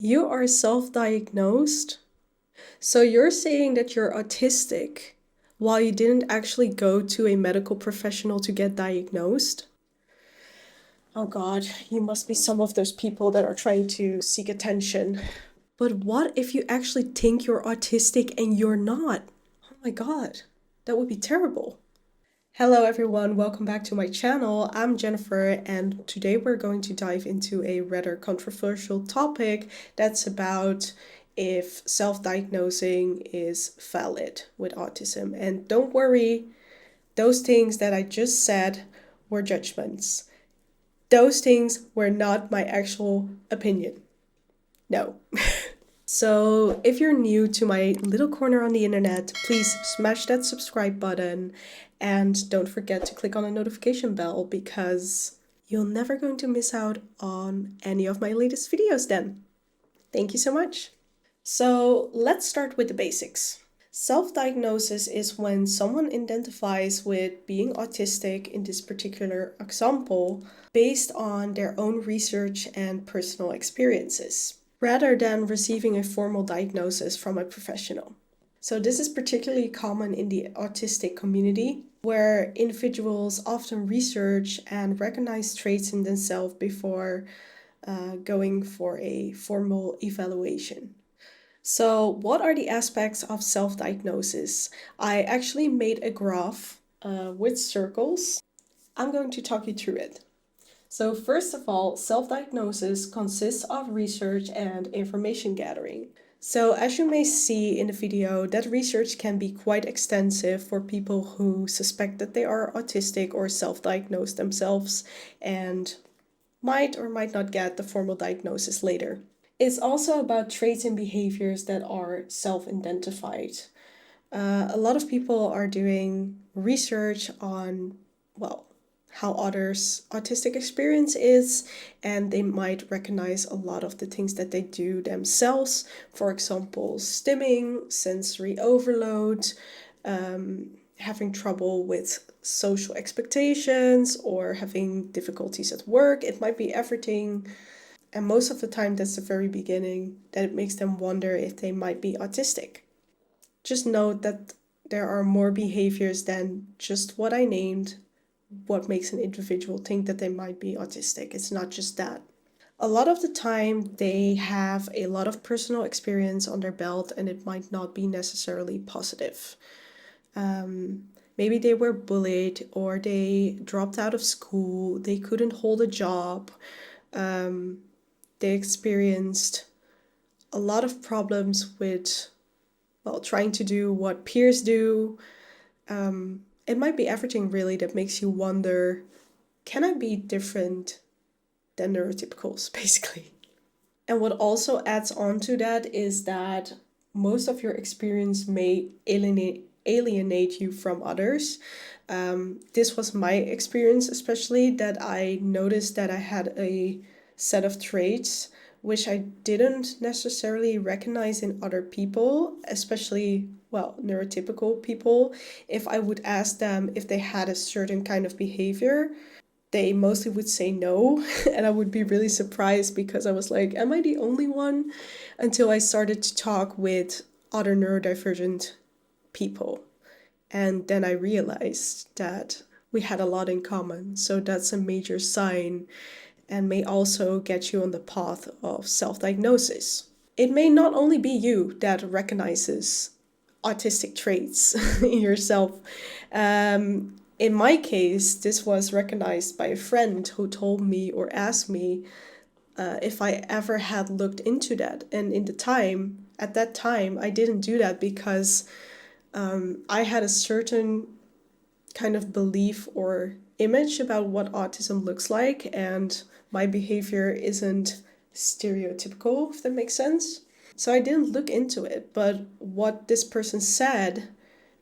You are self-diagnosed? So you're saying that you're autistic while you didn't actually go to a medical professional to get diagnosed? Oh God, you must be some of those people that are trying to seek attention. But what if you actually think you're autistic and you're not? Oh my God, that would be terrible. Hello everyone, welcome back to my channel. I'm Jennifer and today we're going to dive into a rather controversial topic that's about if self-diagnosing is valid with autism. And don't worry, those things that I just said were judgments. Those things were not my actual opinion. No. So, if you're new to my little corner on the internet, please smash that subscribe button and don't forget to click on the notification bell because you're never going to miss out on any of my latest videos then. Thank you so much. So, let's start with the basics. Self-diagnosis is when someone identifies with being autistic in this particular example based on their own research and personal experiences, rather than receiving a formal diagnosis from a professional. So, this is particularly common in the autistic community, where individuals often research and recognize traits in themselves before going for a formal evaluation. So, what are the aspects of self diagnosis? I actually made a graph with circles. I'm going to talk you through it. So, first of all, self diagnosis consists of research and information gathering. So, as you may see in the video, that research can be quite extensive for people who suspect that they are autistic or self diagnose themselves and might or might not get the formal diagnosis later. It's also about traits and behaviors that are self identified. A lot of people are doing research on, well, how others' autistic experience is, and they might recognize a lot of the things that they do themselves. For example, stimming, sensory overload, having trouble with social expectations, or having difficulties at work. It might be everything. And most of the time, that's the very beginning that it makes them wonder if they might be autistic. Just note that there are more behaviors than just what I named, what makes an individual think that they might be autistic. It's not just that. A lot of the time, they have a lot of personal experience on their belt, and it might not be necessarily positive. Maybe they were bullied, or they dropped out of school, they couldn't hold a job, they experienced a lot of problems with, well, trying to do what peers do. It might be everything really that makes you wonder, can I be different than neurotypicals, basically? And what also adds on to that is that most of your experience may alienate you from others. This was my experience, especially that I noticed that I had a set of traits which I didn't necessarily recognize in other people, especially, well, neurotypical people. If I would ask them if they had a certain kind of behavior, they mostly would say no. And I would be really surprised because I was like, am I the only one? Until I started to talk with other neurodivergent people. And then I realized that we had a lot in common. So that's a major sign and may also get you on the path of self diagnosis. It may not only be you that recognizes autistic traits in yourself. In my case, this was recognized by a friend who told me or asked me if I ever had looked into that. And at that time, I didn't do that because I had a certain kind of belief or image about what autism looks like, and my behavior isn't stereotypical, if that makes sense. So I didn't look into it, but what this person said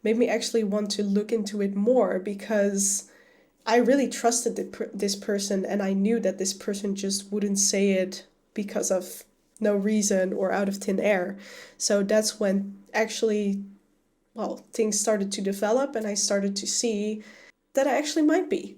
made me actually want to look into it more because I really trusted this person, and I knew that this person just wouldn't say it because of no reason or out of thin air. So that's when actually, well, things started to develop and I started to see that I actually might be.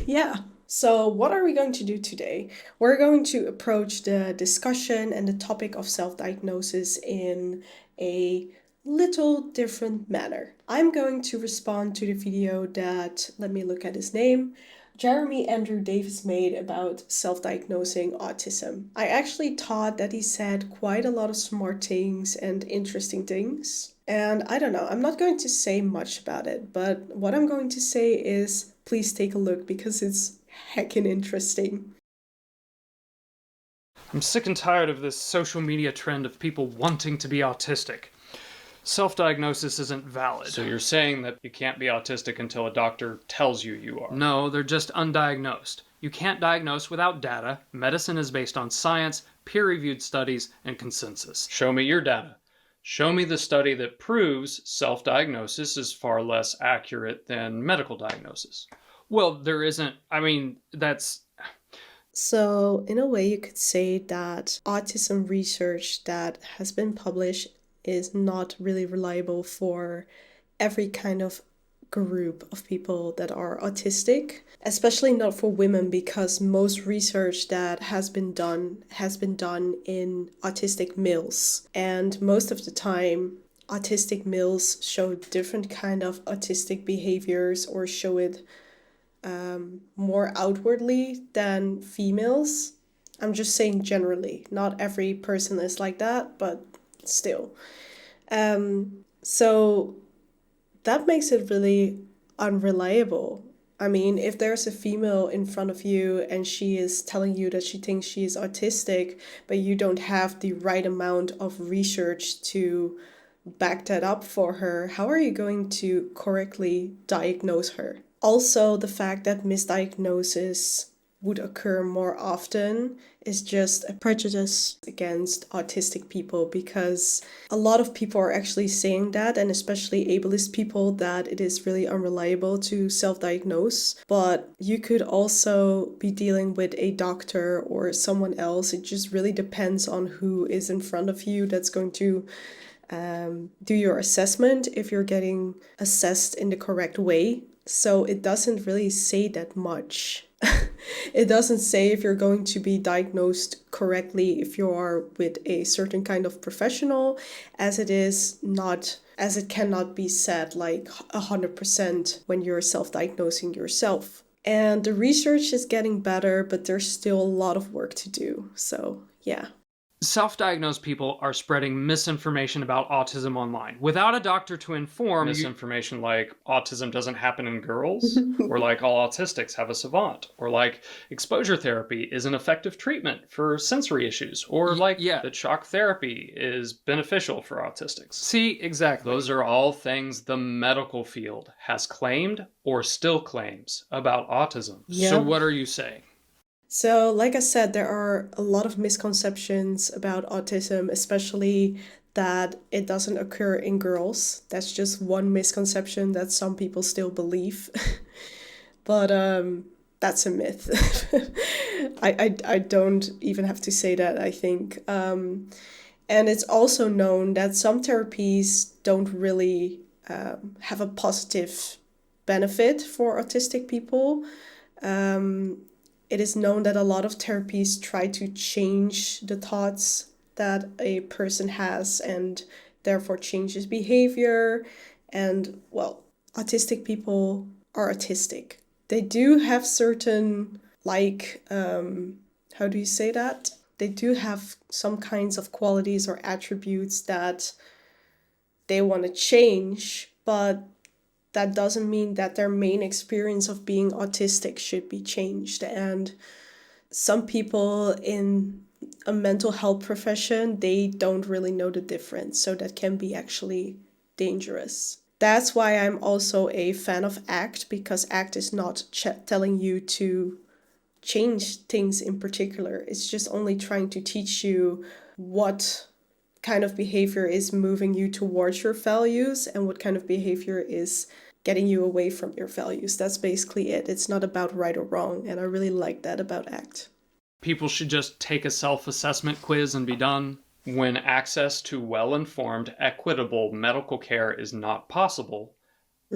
Yeah. So, what are we going to do today? We're going to approach the discussion and the topic of self diagnosis in a little different manner. I'm going to respond to the video that, let me look at his name, Jeremy Andrew Davis made about self diagnosing autism. I actually thought that he said quite a lot of smart things and interesting things. And I don't know, I'm not going to say much about it, but what I'm going to say is please take a look because it's heckin' interesting. I'm sick and tired of this social media trend of people wanting to be autistic. Self-diagnosis isn't valid. So you're saying that you can't be autistic until a doctor tells you you are? No, they're just undiagnosed. You can't diagnose without data. Medicine is based on science, peer-reviewed studies, and consensus. Show me your data. Show me the study that proves self-diagnosis is far less accurate than medical diagnosis. Well, there isn't. That's... So, in a way, you could say that autism research that has been published is not really reliable for every kind of group of people that are autistic, especially not for women, because most research that has been done in autistic males, and most of the time autistic males show different kind of autistic behaviors or show it more outwardly than females. I'm just saying generally, not every person is like that, but still. So that makes it really unreliable. I mean, if there's a female in front of you and she is telling you that she thinks she is autistic, but you don't have the right amount of research to back that up for her, how are you going to correctly diagnose her? Also, the fact that misdiagnosis would occur more often is just a prejudice against autistic people, because a lot of people are actually saying that, and especially ableist people, that it is really unreliable to self-diagnose. But you could also be dealing with a doctor or someone else. It just really depends on who is in front of you that's going to do your assessment, if you're getting assessed in the correct way. So it doesn't really say that much. It doesn't say if you're going to be diagnosed correctly if you are with a certain kind of professional, as it cannot be said like 100% when you're self-diagnosing yourself. And the research is getting better, but there's still a lot of work to do. So, yeah. Self-diagnosed people are spreading misinformation about autism online without a doctor to inform. Misinformation like autism doesn't happen in girls, or like all autistics have a savant, or like exposure therapy is an effective treatment for sensory issues, or that shock therapy is beneficial for autistics. See, exactly. Those are all things the medical field has claimed or still claims about autism. Yep. So what are you saying? So, like I said, there are a lot of misconceptions about autism, especially that it doesn't occur in girls. That's just one misconception that some people still believe. But that's a myth. I don't even have to say that, I think. And it's also known that some therapies don't really have a positive benefit for autistic people. It is known that a lot of therapies try to change the thoughts that a person has and therefore changes behavior. And, well, autistic people are autistic. They do have certain, how do you say that? They do have some kinds of qualities or attributes that they want to change, but that doesn't mean that their main experience of being autistic should be changed. And some people in a mental health profession, they don't really know the difference. So that can be actually dangerous. That's why I'm also a fan of ACT, because ACT is not telling you to change things in particular. It's just only trying to teach you what kind of behavior is moving you towards your values and what kind of behavior is getting you away from your values. That's basically it. It's not about right or wrong, and I really like that about ACT. People should just take a self-assessment quiz and be done. When access to well-informed, equitable medical care is not possible,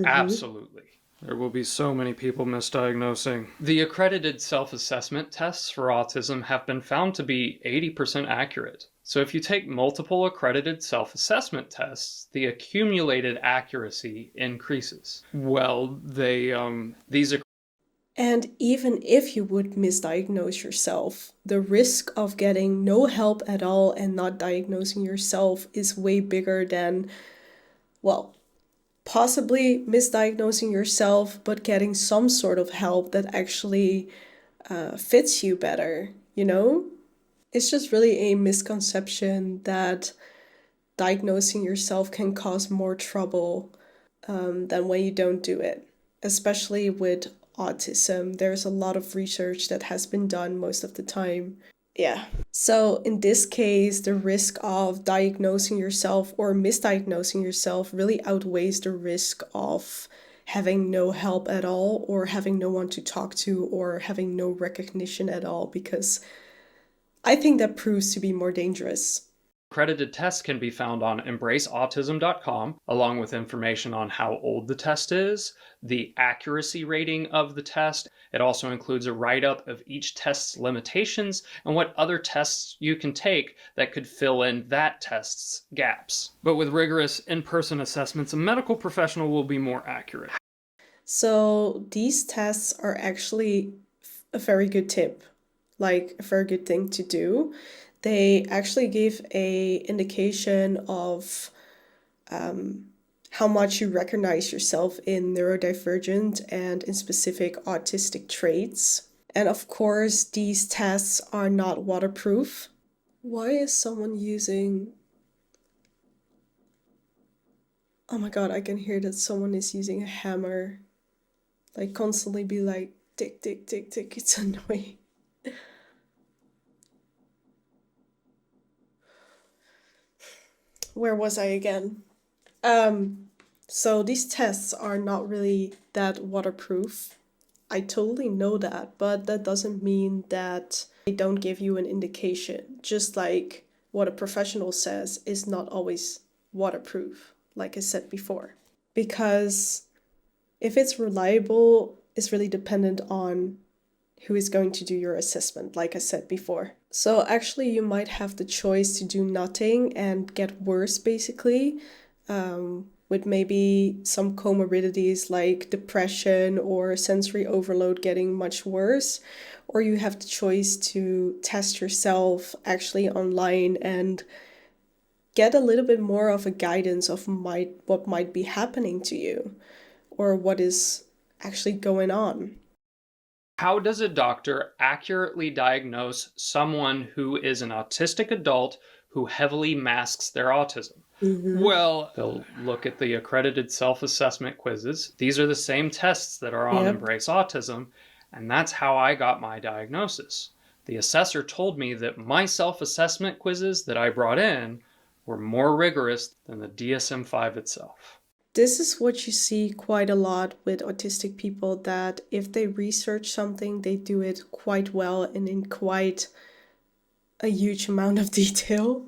absolutely. There will be so many people misdiagnosing. The accredited self-assessment tests for autism have been found to be 80% accurate. So if you take multiple accredited self-assessment tests, the accumulated accuracy increases. Well, these And even if you would misdiagnose yourself, the risk of getting no help at all and not diagnosing yourself is way bigger than, well, possibly misdiagnosing yourself, but getting some sort of help that actually fits you better, you know? It's just really a misconception that diagnosing yourself can cause more trouble than when you don't do it, especially with autism. There's a lot of research that has been done most of the time. Yeah. So in this case, the risk of diagnosing yourself or misdiagnosing yourself really outweighs the risk of having no help at all or having no one to talk to or having no recognition at all, because I think that proves to be more dangerous. accredited tests can be found on embraceautism.com, along with information on how old the test is, the accuracy rating of the test. It also includes a write-up of each test's limitations and what other tests you can take that could fill in that test's gaps. But with rigorous in-person assessments, a medical professional will be more accurate. So these tests are actually a very good tip, like a very good thing to do. They actually give a indication of how much you recognize yourself in neurodivergent and in specific autistic traits. And of course, these tests are not waterproof. Why is someone using... Oh my god, I can hear that someone is using a hammer. Like constantly be like, tick, tick, tick, tick. It's annoying. Where was I again? So these tests are not really that waterproof. I totally know that, but that doesn't mean that they don't give you an indication. Just like what a professional says is not always waterproof, like I said before. Because if it's reliable, it's really dependent on who is going to do your assessment, like I said before. So actually, you might have the choice to do nothing and get worse, basically, with maybe some comorbidities like depression or sensory overload getting much worse. Or you have the choice to test yourself actually online and get a little bit more of a guidance of what might be happening to you or what is actually going on. How does a doctor accurately diagnose someone who is an autistic adult who heavily masks their autism? Well, they'll look at the accredited self-assessment quizzes. These are the same tests that are on Yep. Embrace Autism, and that's how I got my diagnosis. The assessor told me that my self-assessment quizzes that I brought in were more rigorous than the DSM-5 itself. This is what you see quite a lot with autistic people, that if they research something, they do it quite well and in quite a huge amount of detail.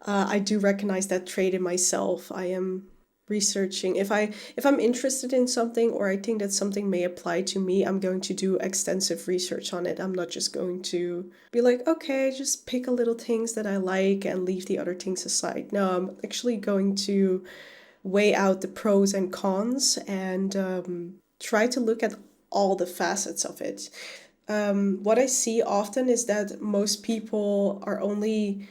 I do recognize that trait in myself. I am researching. If I'm interested in something or I think that something may apply to me, I'm going to do extensive research on it. I'm not just going to be like, okay, just pick a little things that I like and leave the other things aside. No, I'm actually going to weigh out the pros and cons and try to look at all the facets of it. What I see often is that most people are only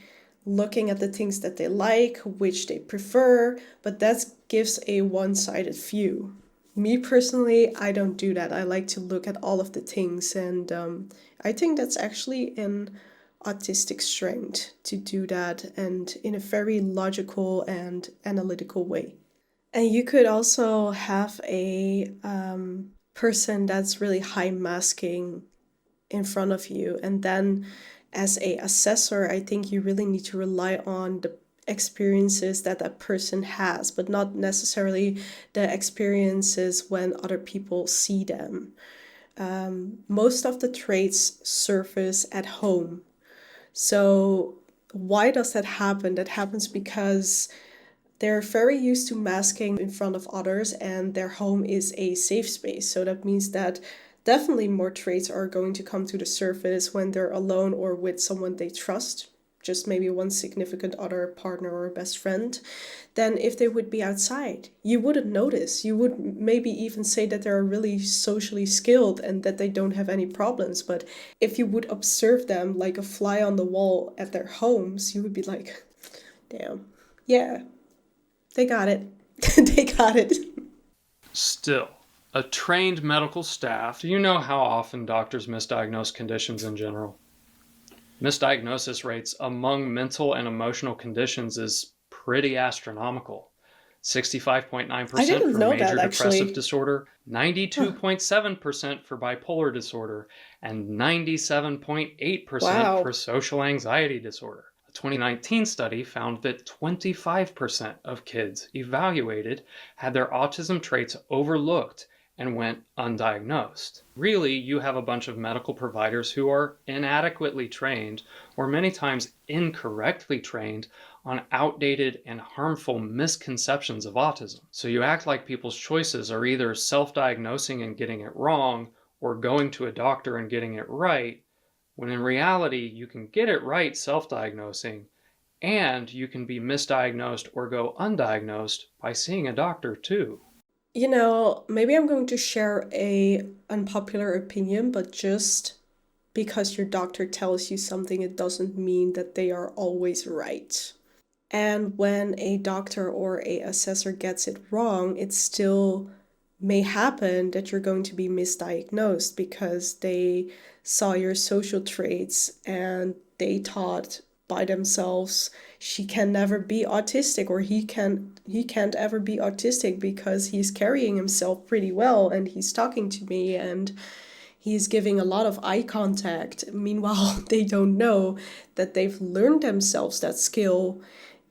looking at the things that they like, which they prefer, but that gives a one-sided view. Me personally, I don't do that. I like to look at all of the things, and I think that's actually an autistic strength to do that, and in a very logical and analytical way. And you could also have a person that's really high masking in front of you, and then as a assessor, I think you really need to rely on the experiences that that person has, but not necessarily the experiences when other people see them. Most of the traits surface at home. So why does that happen? That happens because They're very used to masking in front of others, and their home is a safe space. So that means that definitely more traits are going to come to the surface when they're alone or with someone they trust, just maybe one significant other, partner, or best friend, than if they would be outside. You wouldn't notice. You would maybe even say that they're really socially skilled and that they don't have any problems. But if you would observe them like a fly on the wall at their homes, you would be like, damn, yeah, they got it. They got it. Still, a trained medical staff. Do you know how often doctors misdiagnose conditions in general? Misdiagnosis rates among mental and emotional conditions is pretty astronomical. 65.9% for major depressive disorder, 92.7% for bipolar disorder, and 97.8% for social anxiety disorder. A 2019 study found that 25% of kids evaluated had their autism traits overlooked and went undiagnosed. Really, you have a bunch of medical providers who are inadequately trained, or many times incorrectly trained, on outdated and harmful misconceptions of autism. So you act like people's choices are either self-diagnosing and getting it wrong, or going to a doctor and getting it right, when in reality, you can get it right self-diagnosing, and you can be misdiagnosed or go undiagnosed by seeing a doctor too. You know, maybe I'm going to share a unpopular opinion, but just because your doctor tells you something, it doesn't mean that they are always right. And when a doctor or a assessor gets it wrong, it still may happen that you're going to be misdiagnosed because they saw your social traits and they thought by themselves she can never be autistic, or he can't ever be autistic because he's carrying himself pretty well and he's talking to me and he's giving a lot of eye contact. Meanwhile, they don't know that they've learned themselves that skill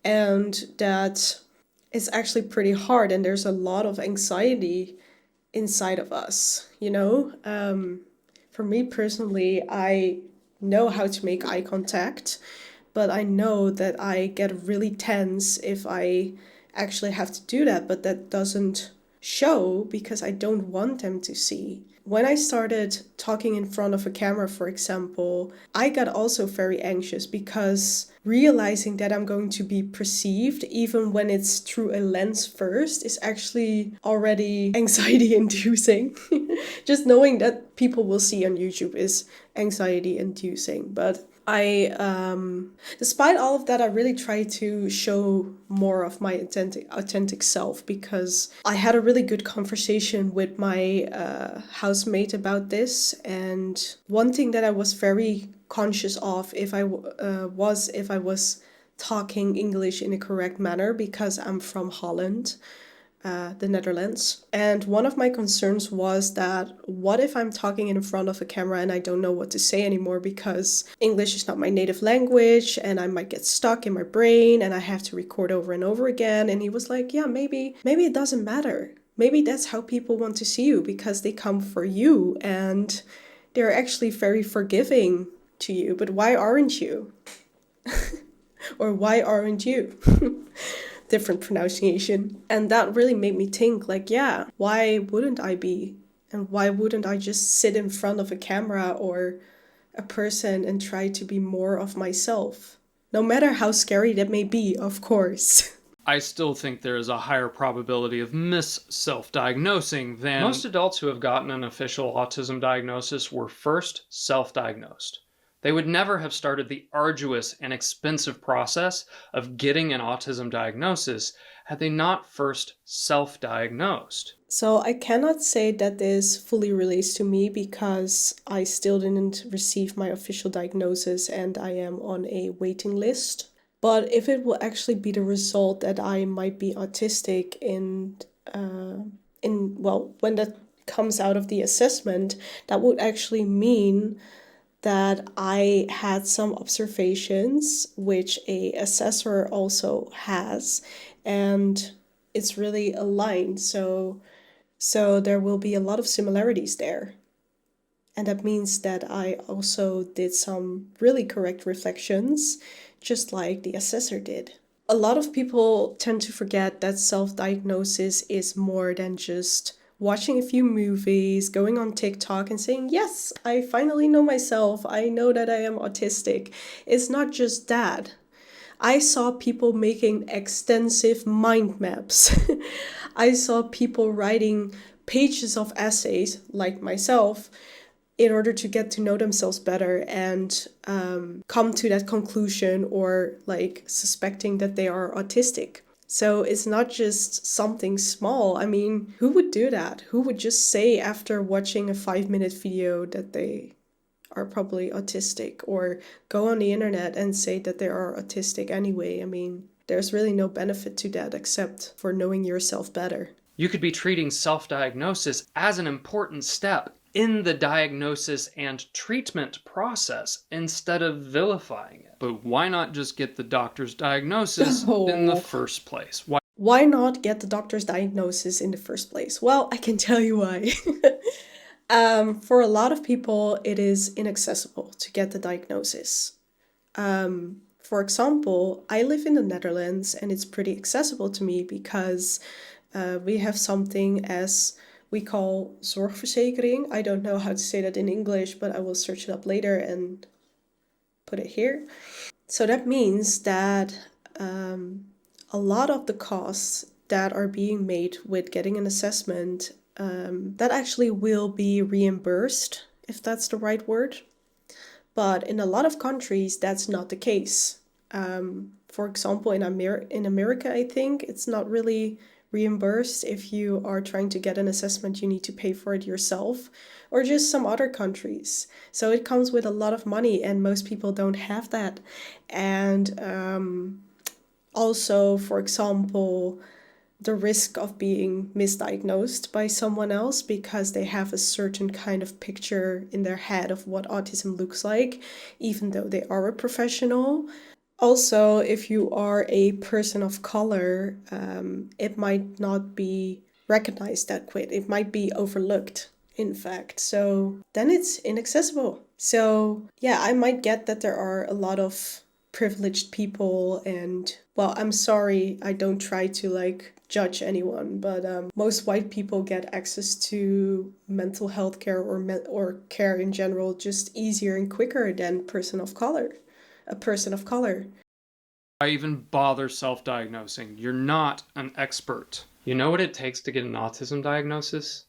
and that it's actually pretty hard, and there's a lot of anxiety inside of us, you know? For me personally, I know how to make eye contact, but I know that I get really tense if I actually have to do that, but that doesn't show because I don't want them to see. When I started talking in front of a camera, for example, I got also very anxious because realizing that I'm going to be perceived, even when it's through a lens first, is actually already anxiety inducing. Just knowing that people will see on YouTube is anxiety inducing. But despite all of that, I really try to show more of my authentic self because I had a really good conversation with my housemate about this. And one thing that I was very conscious of if I was talking English in a correct manner, because I'm from Holland, the Netherlands. And one of my concerns was that what if I'm talking in front of a camera and I don't know what to say anymore because English is not my native language and I might get stuck in my brain and I have to record over and over again. And he was like, yeah, maybe it doesn't matter. Maybe that's how people want to see you because they come for you and they're actually very forgiving to you. But why aren't you? Or why aren't you? Different pronunciation. And that really made me think, like, yeah, why wouldn't I be? And why wouldn't I just sit in front of a camera or a person and try to be more of myself? No matter how scary that may be, of course. I still think there is a higher probability of self-diagnosing than... Most adults who have gotten an official autism diagnosis were first self-diagnosed. They would never have started the arduous and expensive process of getting an autism diagnosis had they not first self-diagnosed. So I cannot say that this fully relates to me because I still didn't receive my official diagnosis and I am on a waiting list. But if it will actually be the result that I might be autistic when that comes out of the assessment, that would actually mean that I had some observations, which a assessor also has, and it's really aligned. So there will be a lot of similarities there. And that means that I also did some really correct reflections, just like the assessor did. A lot of people tend to forget that self-diagnosis is more than just watching a few movies, going on TikTok and saying, yes, I finally know myself. I know that I am autistic. It's not just that. I saw people making extensive mind maps. I saw people writing pages of essays, like myself, in order to get to know themselves better and come to that conclusion or like suspecting that they are autistic. So it's not just something small. I mean, who would do that? Who would just say after watching a 5-minute video that they are probably autistic, or go on the internet and say that they are autistic anyway? I mean, there's really no benefit to that except for knowing yourself better. You could be treating self-diagnosis as an important step in the diagnosis and treatment process instead of vilifying it. But why not just get the doctor's diagnosis in the first place? Why not get the doctor's diagnosis in the first place? Well, I can tell you why. For a lot of people, it is inaccessible to get the diagnosis. For example, I live in the Netherlands and it's pretty accessible to me because we have something as we call zorgverzekering. I don't know how to say that in English, but I will search it up later and put it here. So that means that a lot of the costs that are being made with getting an assessment, that actually will be reimbursed, if that's the right word. But in a lot of countries, that's not the case. For example, in America, I think it's not really reimbursed. If you are trying to get an assessment, you need to pay for it yourself, or just some other countries. So it comes with a lot of money, and most people don't have that. And also, for example, the risk of being misdiagnosed by someone else because they have a certain kind of picture in their head of what autism looks like, even though they are a professional. Also, if you are a person of color, it might not be recognized that quick. It might be overlooked, in fact. So then it's inaccessible. So yeah, I might get that there are a lot of privileged people, and well, I'm sorry, I don't try to like judge anyone, but most white people get access to mental health care or care in general just easier and quicker than a person of color. Why even bother self-diagnosing? You're not an expert. You know what it takes to get an autism diagnosis?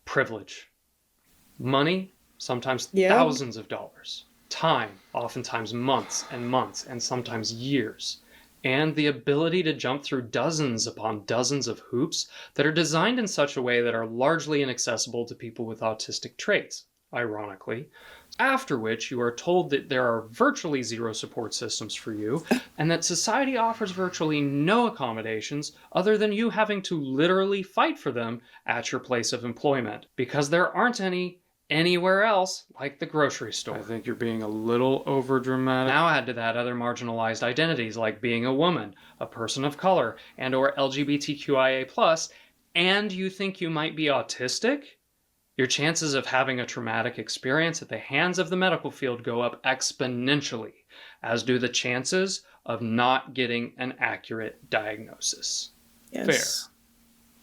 Privilege. Money, sometimes thousands of dollars. Time, oftentimes months, and sometimes years. And the ability to jump through dozens upon dozens of hoops that are designed in such a way that are largely inaccessible to people with autistic traits, ironically. After which you are told that there are virtually zero support systems for you, and that society offers virtually no accommodations other than you having to literally fight for them at your place of employment, because there aren't any anywhere else like the grocery store. I think you're being a little overdramatic. Now add to that other marginalized identities like being a woman, a person of color, and or LGBTQIA+, and you think you might be autistic? Your chances of having a traumatic experience at the hands of the medical field go up exponentially, as do the chances of not getting an accurate diagnosis. Yes.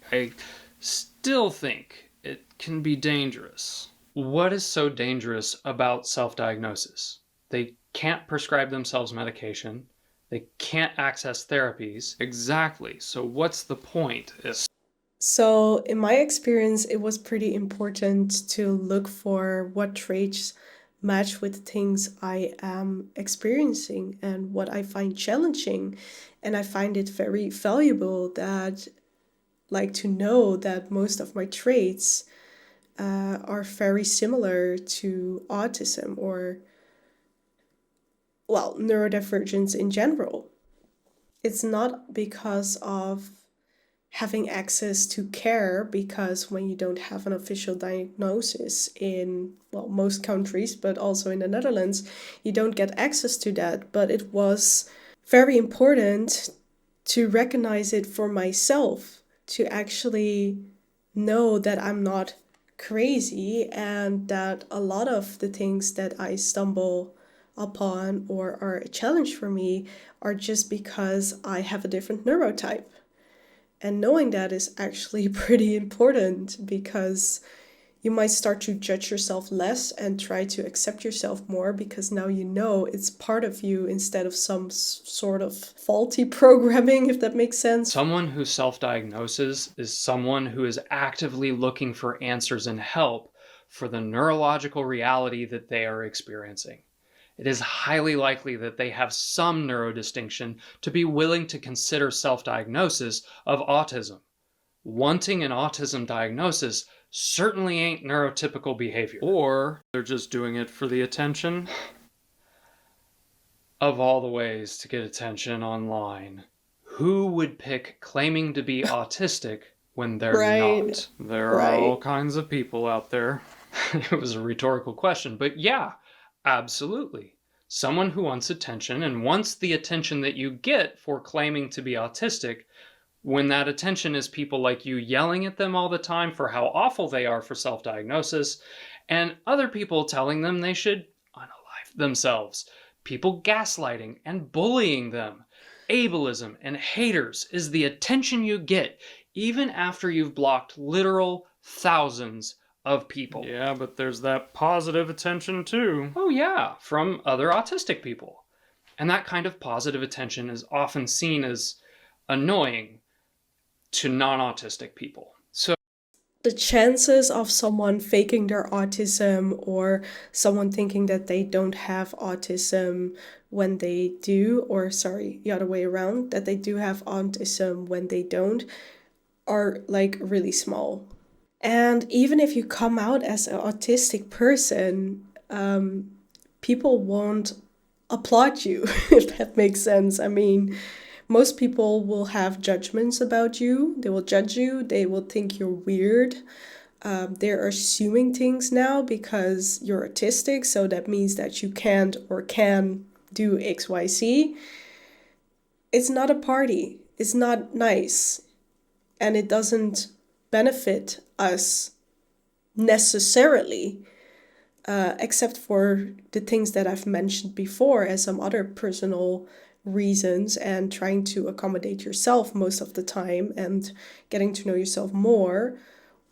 Fair. I still think it can be dangerous. What is so dangerous about self-diagnosis? They can't prescribe themselves medication. They can't access therapies. Exactly. So what's the point? So in my experience, it was pretty important to look for what traits match with the things I am experiencing and what I find challenging. And I find it very valuable that, like, to know that most of my traits are very similar to autism or, well, neurodivergence in general. It's not because of having access to care, because when you don't have an official diagnosis in, well, most countries, but also in the Netherlands, you don't get access to that. But it was very important to recognize it for myself, to actually know that I'm not crazy and that a lot of the things that I stumble upon or are a challenge for me are just because I have a different neurotype. And knowing that is actually pretty important because you might start to judge yourself less and try to accept yourself more because now you know it's part of you instead of some sort of faulty programming, if that makes sense. Someone who self-diagnoses is someone who is actively looking for answers and help for the neurological reality that they are experiencing. It is highly likely that they have some neurodistinction to be willing to consider self-diagnosis of autism. Wanting an autism diagnosis certainly ain't neurotypical behavior. Or they're just doing it for the attention. Of all the ways to get attention online, who would pick claiming to be autistic when they're not? There are all kinds of people out there. It was a rhetorical question, but yeah, absolutely. Someone who wants attention and wants the attention that you get for claiming to be autistic, when that attention is people like you yelling at them all the time for how awful they are for self-diagnosis, and other people telling them they should unalive themselves, people gaslighting and bullying them. Ableism and haters is the attention you get even after you've blocked literal thousands of people. Yeah, but there's that positive attention too. Oh yeah, from other autistic people. And that kind of positive attention is often seen as annoying to non-autistic people. So the chances of someone faking their autism or someone thinking that they don't have autism when they do, or sorry, the other way around, that they do have autism when they don't, are like really small. And even if you come out as an autistic person, people won't applaud you, if that makes sense. I mean, most people will have judgments about you. They will judge you. They will think you're weird. They're assuming things now because you're autistic, so that means that you can't or can do X, Y, Z. It's not a party. It's not nice. And it doesn't benefit us necessarily, except for the things that I've mentioned before as some other personal reasons and trying to accommodate yourself most of the time and getting to know yourself more.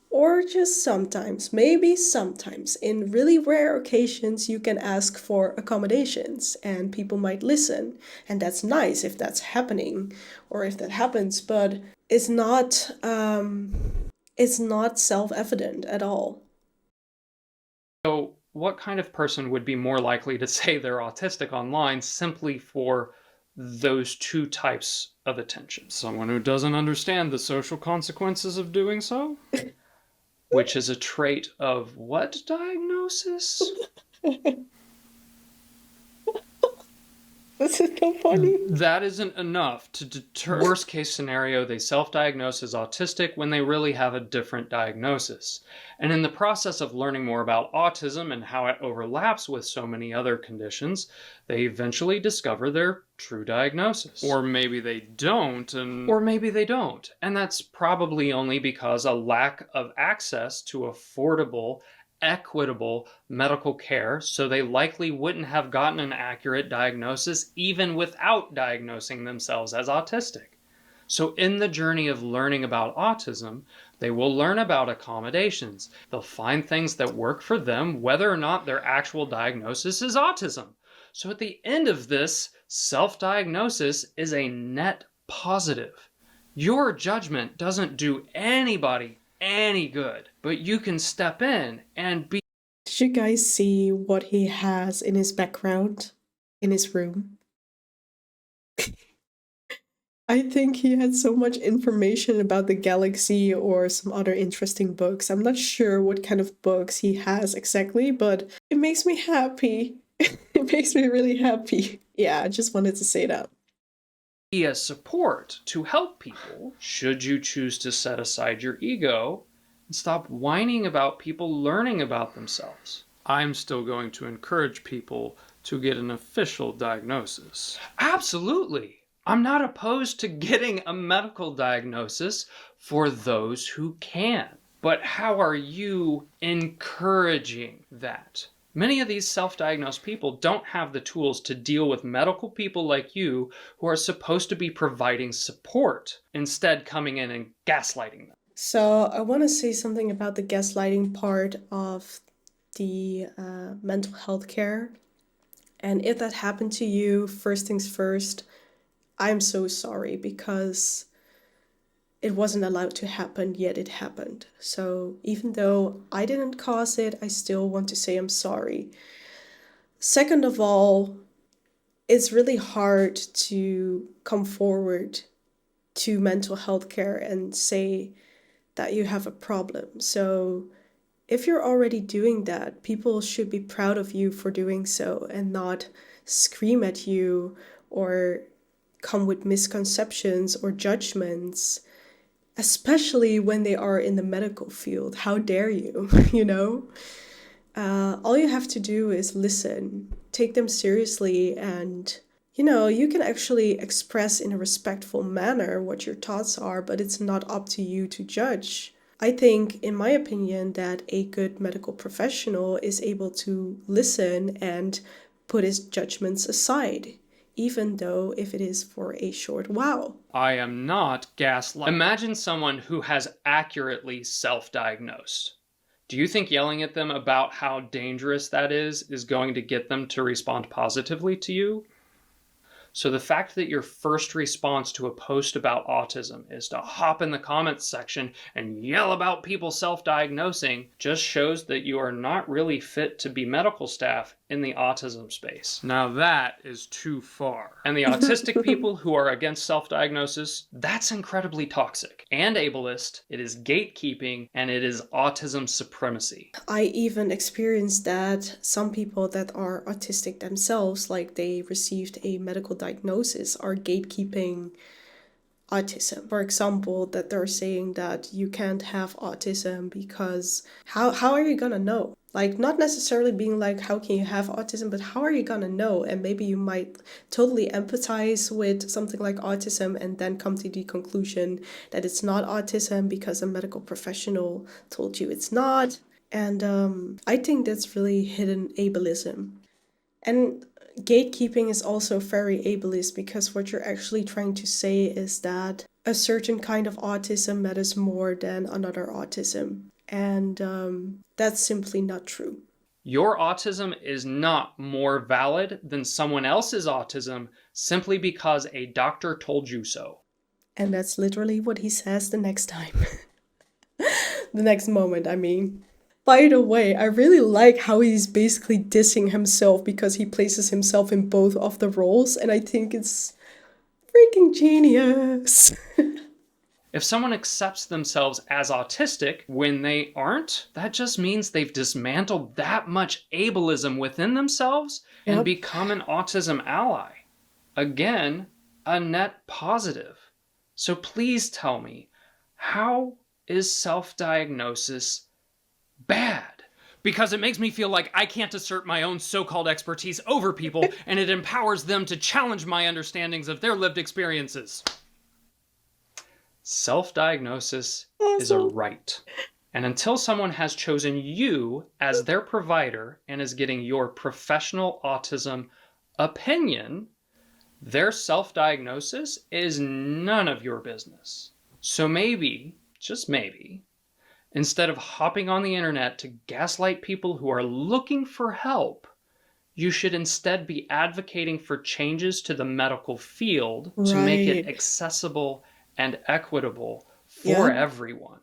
Or just sometimes, maybe sometimes, in really rare occasions, you can ask for accommodations and people might listen. And that's nice if that's happening or if that happens, but it's not self-evident at all. So what kind of person would be more likely to say they're autistic online simply for those two types of attention? Someone who doesn't understand the social consequences of doing so? Which is a trait of what diagnosis? This is so funny. That isn't enough to deter. Worst case scenario, they self-diagnose as autistic when they really have a different diagnosis. And in the process of learning more about autism and how it overlaps with so many other conditions, they eventually discover their true diagnosis. Or maybe they don't, and... Or maybe they don't. And that's probably only because a lack of access to affordable, equitable medical care, so they likely wouldn't have gotten an accurate diagnosis even without diagnosing themselves as autistic. So in the journey of learning about autism, they will learn about accommodations. They'll find things that work for them, whether or not their actual diagnosis is autism. So at the end of this, self-diagnosis is a net positive. Your judgment doesn't do anybody any good, but you can step in and be. Did you guys see what he has in his background, in his room? I think he had so much information about the galaxy or some other interesting books. I'm not sure what kind of books he has exactly, but it makes me happy. It makes me really happy. Yeah, I just wanted to say that. Be a support to help people should you choose to set aside your ego and stop whining about people learning about themselves. I'm still going to encourage people to get an official diagnosis. Absolutely. I'm not opposed to getting a medical diagnosis for those who can. But how are you encouraging that? Many of these self-diagnosed people don't have the tools to deal with medical people like you who are supposed to be providing support, instead coming in and gaslighting them. So I want to say something about the gaslighting part of the mental health care. And if that happened to you, first things first, I'm so sorry because it wasn't allowed to happen, yet it happened. So even though I didn't cause it, I still want to say I'm sorry. Second of all, it's really hard to come forward to mental health care and say that you have a problem. So if you're already doing that, people should be proud of you for doing so and not scream at you or come with misconceptions or judgments, especially when they are in the medical field. How dare you, you know? All you have to do is listen, take them seriously, and you can actually express in a respectful manner what your thoughts are, but it's not up to you to judge. I think, in my opinion, that a good medical professional is able to listen and put his judgments aside, even though if it is for a short while. I am not gaslighting. Imagine someone who has accurately self-diagnosed. Do you think yelling at them about how dangerous that is going to get them to respond positively to you? So the fact that your first response to a post about autism is to hop in the comments section and yell about people self-diagnosing just shows that you are not really fit to be medical staff in the autism space. Now that is too far. And the autistic people who are against self-diagnosis, that's incredibly toxic and ableist. It is gatekeeping and it is autism supremacy. I even experienced that some people that are autistic themselves, like they received a medical diagnosis, are gatekeeping autism. For example, that they're saying that you can't have autism because how are you gonna know? Like, not necessarily being like, how can you have autism, but how are you gonna know? And maybe you might totally empathize with something like autism and then come to the conclusion that it's not autism because a medical professional told you it's not. And I think that's really hidden ableism. And gatekeeping is also very ableist because what you're actually trying to say is that a certain kind of autism matters more than another autism. And that's simply not true. Your autism is not more valid than someone else's autism simply because a doctor told you so. And that's literally what he says the next time. The next moment, I mean. By the way, I really like how he's basically dissing himself because he places himself in both of the roles, and I think it's freaking genius. If someone accepts themselves as autistic when they aren't, that just means they've dismantled that much ableism within themselves and become an autism ally. Again, a net positive. So please tell me, how is self-diagnosis bad? Because it makes me feel like I can't assert my own so-called expertise over people, and it empowers them to challenge my understandings of their lived experiences. Self-diagnosis is a right. And until someone has chosen you as their provider and is getting your professional autism opinion, their self-diagnosis is none of your business. So maybe, just maybe, instead of hopping on the internet to gaslight people who are looking for help, you should instead be advocating for changes to the medical field to make it accessible and equitable for everyone.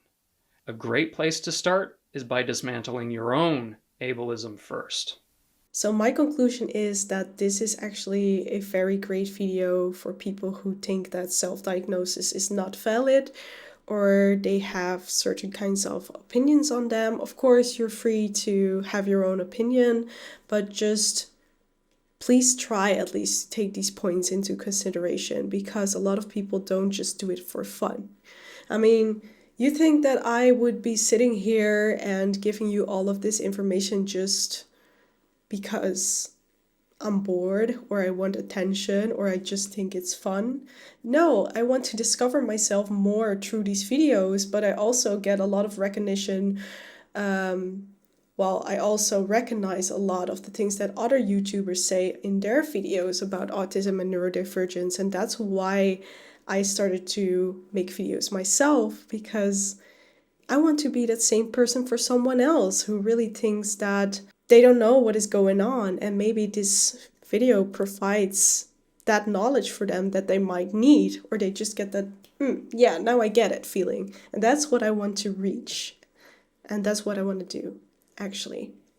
A great place to start is by dismantling your own ableism first. So my conclusion is that this is actually a very great video for people who think that self-diagnosis is not valid or they have certain kinds of opinions on them. Of course, you're free to have your own opinion, but just please try at least to take these points into consideration because a lot of people don't just do it for fun. I mean, you think that I would be sitting here and giving you all of this information just because I'm bored or I want attention or I just think it's fun? No, I want to discover myself more through these videos, but I also get a lot of recognition While I also recognize a lot of the things that other YouTubers say in their videos about autism and neurodivergence, and that's why I started to make videos myself, because I want to be that same person for someone else who really thinks that they don't know what is going on, and maybe this video provides that knowledge for them that they might need, or they just get that, yeah, now I get it feeling. And that's what I want to reach. And that's what I want to do, actually.